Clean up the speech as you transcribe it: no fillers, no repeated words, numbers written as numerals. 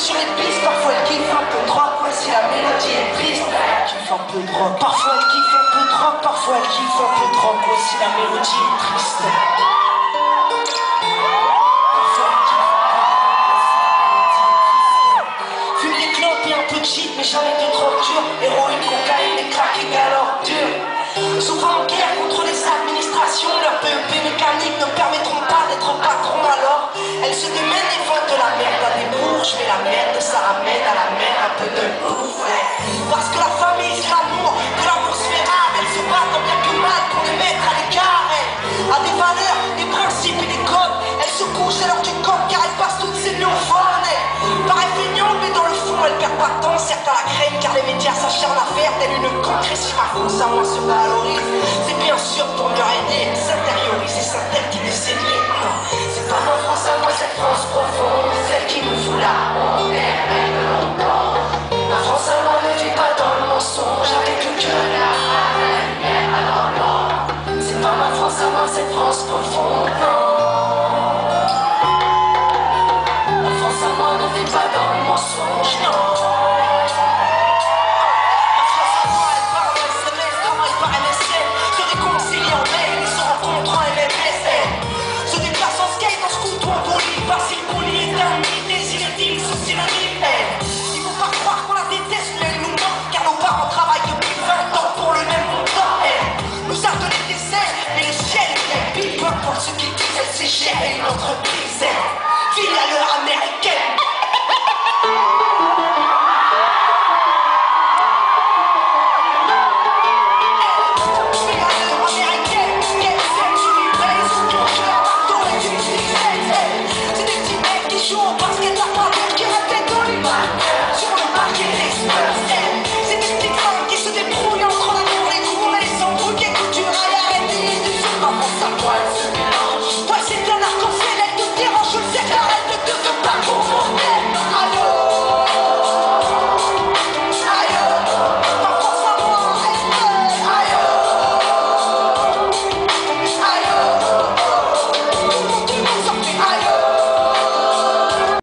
sur les pistes, parfois elle kiffe un peu de rock, ouais, si la mélodie est triste, elle kiffe un peu de rock. Parfois elle kiffe un peu de rock, parfois elle kiffe un peu de rock, ouais, si la mélodie est triste. Fume des clopes et un peu de shit, mais jamais de drogue dure. Héroïne, cocaïne et crack égalant dur. Souvent en guerre contre les administrations, leur PEP mécanique ne permettront pas d'être patron alors. Elles se démènent et vendent de la merde à des bourges, mais la merde ça ramène à la mer un peu de bouffe. Parce que la famille c'est l'amour, que l'amour se fait rare, elles se battent tant bien que mal pour les mettre à l'écart. À des valeurs, des principes et des codes, elles se couchent à l'heure du coq car elles passent toutes ces nuits au phone. Paraît feignante mais dans le fond elles perdent pas de temps, certes à la crème car les médias s'acharnent à faire telle une concrétie. Ma France à moi se valorise, c'est bien sûr pour me aider, s'intériorise et s'interdit de saigner. Non, c'est pas ma France à moi, cette France profonde, celle qui nous fout la honte, longtemps. Ma France à moi ne vit pas dans le mensonge, avec le cœur et la lumière, alors non. C'est pas ma France à moi, cette France profonde, non. Ma France à moi ne vit pas dans le mensonge, non. Ma France à moi, elle parle en SMS, travaille par MSN, se réconcilie en mail et se rencontre en MMSN. Se déplace en skate, en scooter, en bolide, passer le colis est un mythe, des illétiles sont synonymes, elle. Il faut pas croire qu'on la déteste, mais elle nous manque, car nos parents travaillent depuis 20 ans pour le même montant, elle. Nous a donné des ailes, mais le ciel est bien pile, peu importe ce qu'ils disent, elle s'est gérée une entreprise.